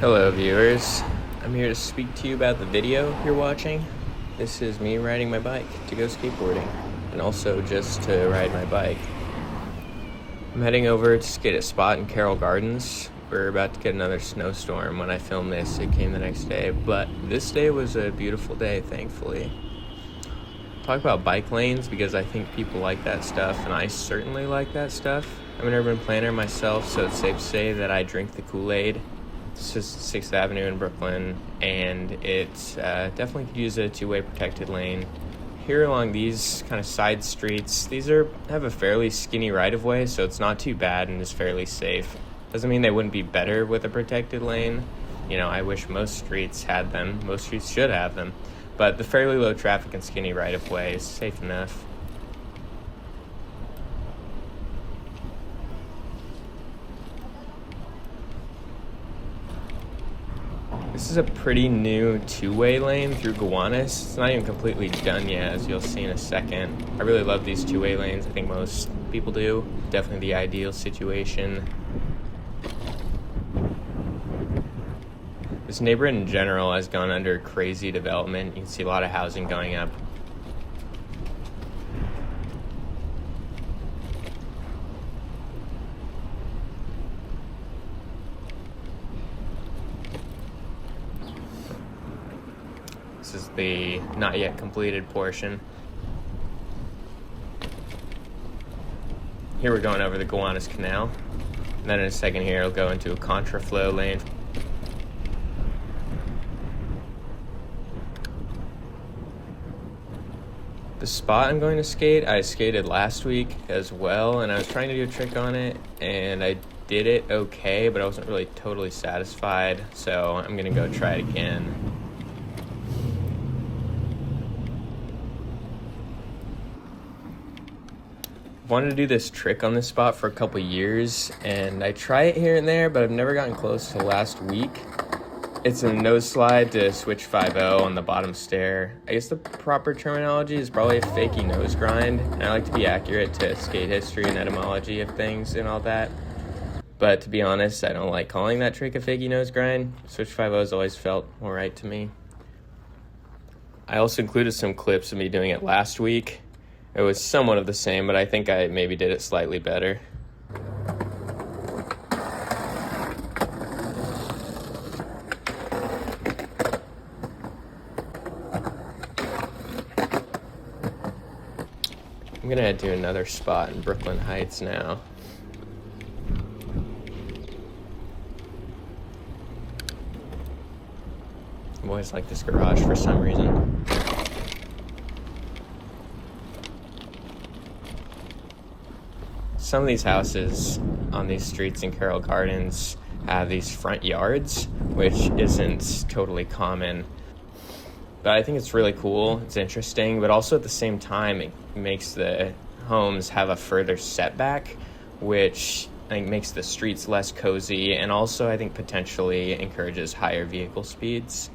Hello viewers, I'm here to speak to you about the video you're watching. This is me riding my bike to go skateboarding, and also just to ride my bike. I'm heading over to skate a spot in Carroll Gardens. We're about to get another snowstorm. When I filmed this, it came the next day, but this day was a beautiful day, thankfully. Talk about bike lanes because I think people like that stuff, and I certainly like that stuff. I'm an urban planner myself, so it's safe to say that I drink the Kool-Aid. It's just 6th Avenue in Brooklyn, and it definitely could use a two-way protected lane. Here along these kind of side streets, have a fairly skinny right-of-way, so it's not too bad and is fairly safe. Doesn't mean they wouldn't be better with a protected lane. You know, I wish most streets had them. Most streets should have them. But the fairly low traffic and skinny right-of-way is safe enough. This is a pretty new two-way lane through Gowanus. It's not even completely done yet, as you'll see in a second. I really love these two-way lanes. I think most people do. Definitely the ideal situation. This neighborhood in general has gone under crazy development. You can see a lot of housing going up. This is the not yet completed portion. Here we're going over the Gowanus Canal. And then in a second here, it'll go into a contraflow lane. The spot I'm going to skate, I skated last week as well, and I was trying to do a trick on it, and I did it okay, but I wasn't really totally satisfied, so I'm gonna go try it again. Wanted to do this trick on this spot for a couple years, and I try it here and there, but I've never gotten close to last week. It's a nose slide to switch 5-0 on the bottom stair. I guess the proper terminology is probably a fakie nose grind, and I like to be accurate to skate history and etymology of things and all that. But to be honest, I don't like calling that trick a fakie nose grind. Switch 5-0 has always felt more right to me. I also included some clips of me doing it last week. It was somewhat of the same, but I think I maybe did it slightly better. I'm gonna head to another spot in Brooklyn Heights now. I've always liked this garage for some reason. Some of these houses on these streets in Carroll Gardens have these front yards, which isn't totally common. But I think it's really cool, it's interesting, but also at the same time, it makes the homes have a further setback, which I think makes the streets less cozy, and also I think potentially encourages higher vehicle speeds.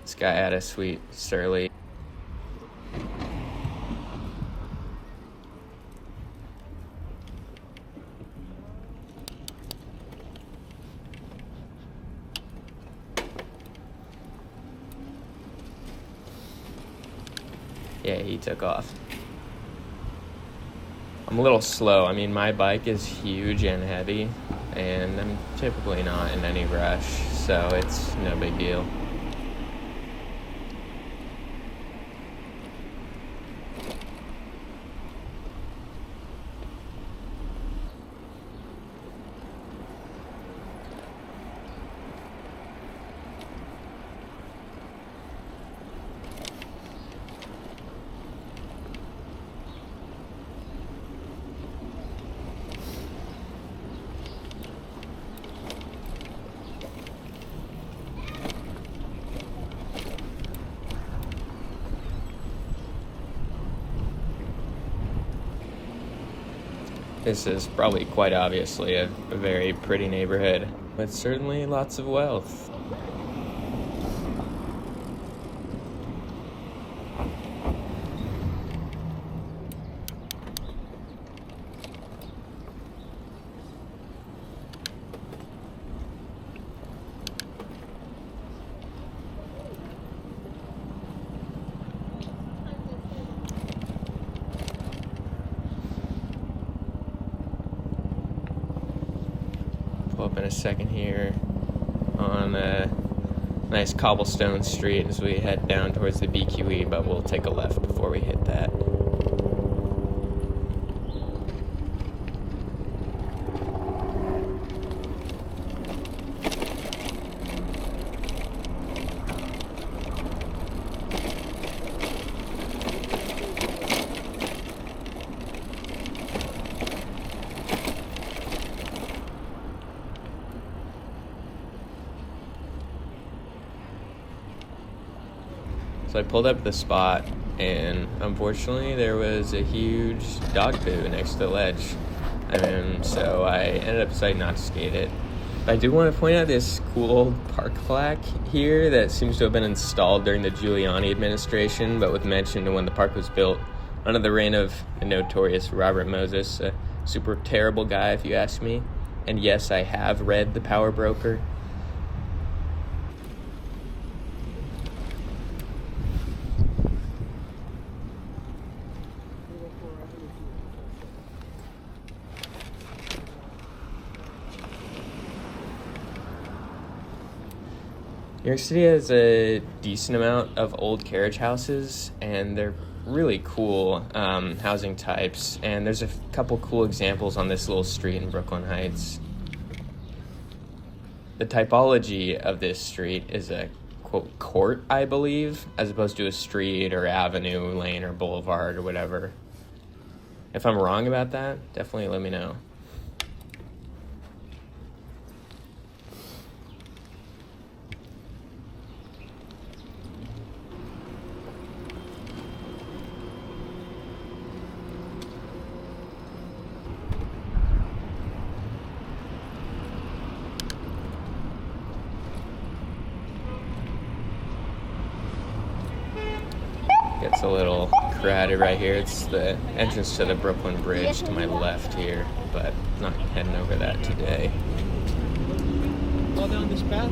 This guy had a sweet surly. Yeah, he took off. I'm a little slow. I mean, my bike is huge and heavy, and I'm typically not in any rush, so it's no big deal. This is probably quite obviously a very pretty neighborhood, with certainly lots of wealth. up in a second here on a nice cobblestone street as we head down towards the BQE, but we'll take a left before we hit that. So I pulled up the spot, and unfortunately there was a huge dog poo next to the ledge. So I ended up deciding not to skate it. But I do want to point out this cool park plaque here that seems to have been installed during the Giuliani administration, but with mention to when the park was built under the reign of the notorious Robert Moses, a super terrible guy if you ask me. And yes, I have read The Power Broker. New York City has a decent amount of old carriage houses, and they're really cool housing types, and there's a couple cool examples on this little street in Brooklyn Heights. The typology of this street is a, quote, court, I believe, as opposed to a street or avenue, lane, or boulevard or whatever. If I'm wrong about that, definitely let me know. It's a little crowded right here. It's the entrance to the Brooklyn Bridge to my left here, but not heading over that today. Go down this path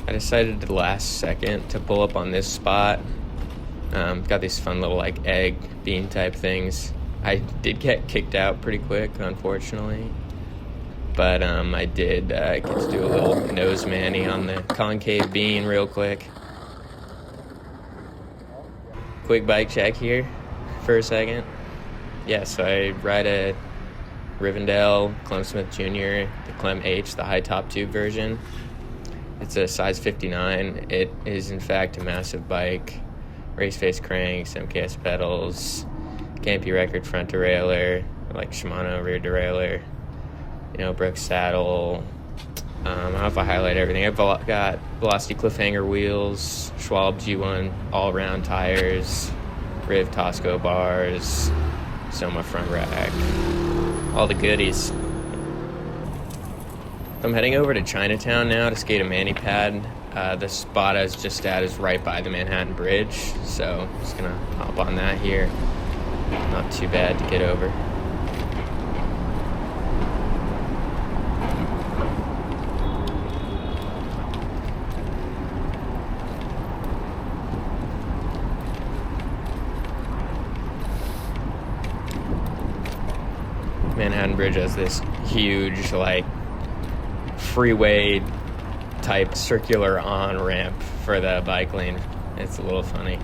I decided at the last second to pull up on this spot. Got these fun little like egg bean type things. I did get kicked out pretty quick, unfortunately, but I did get to do a little nose mani on the concave bean real quick. Quick bike check here for a second. Yeah, so I ride a Rivendell Clem Smith Jr, the Clem H, the high top tube version. It's a size 59. It is in fact a massive bike. Race face cranks, MKS pedals, Campy record front derailleur, like Shimano rear derailleur, Brooks saddle. I don't know if I highlight everything. I've got Velocity cliffhanger wheels, Schwalbe G1 all-round tires, Riv Tosco bars, Soma front rack, all the goodies. I'm heading over to Chinatown now to skate a mani pad. The spot I was just at is right by the Manhattan Bridge, so I'm just gonna hop on that here. Not too bad to get over. Manhattan Bridge has this huge, freeway type circular on-ramp for the bike lane. It's a little funny.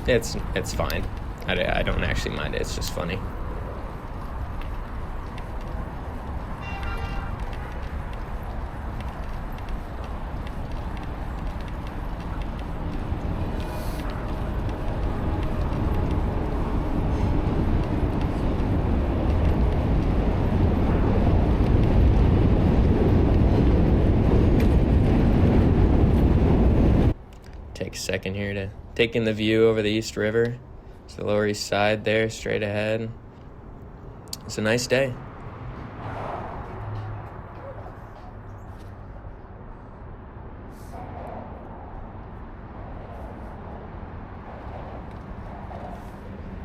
It's fine. I don't actually mind it. It's just funny. Take a second here to take in the view over the East River. It's the Lower East Side there, straight ahead. It's a nice day.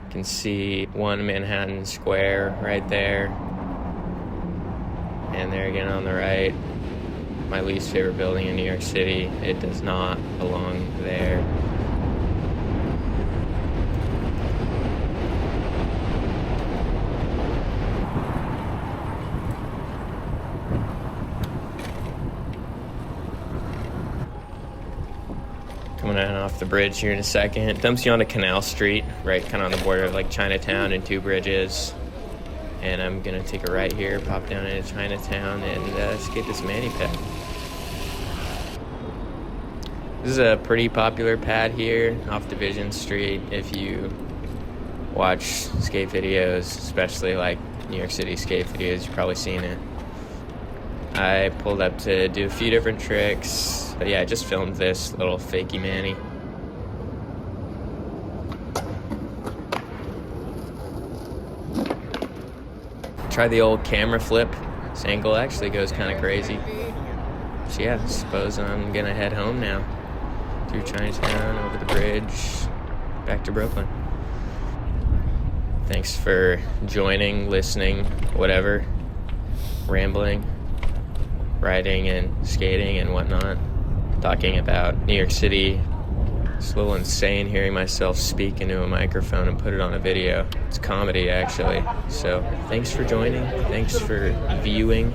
You can see One Manhattan Square right there. And there again on the right, my least favorite building in New York City. It does not belong there. Coming on off the bridge here in a second. It dumps you onto Canal Street, right kind of on the border of like Chinatown and Two Bridges. And I'm gonna take a right here, pop down into Chinatown, and escape this mani pad. This is a pretty popular pad here off Division Street. If you watch skate videos, especially like New York City skate videos, you've probably seen it. I pulled up to do a few different tricks, but yeah, I just filmed this little fakey mani. Try the old camera flip. This angle actually goes kind of crazy. So yeah, I suppose I'm gonna head home now. Through Chinatown, over the bridge, back to Brooklyn. Thanks for joining, listening, whatever. Rambling, riding and skating and whatnot. Talking about New York City. It's a little insane hearing myself speak into a microphone and put it on a video. It's comedy, actually. So thanks for joining. Thanks for viewing.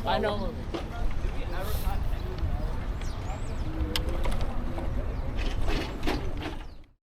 I know.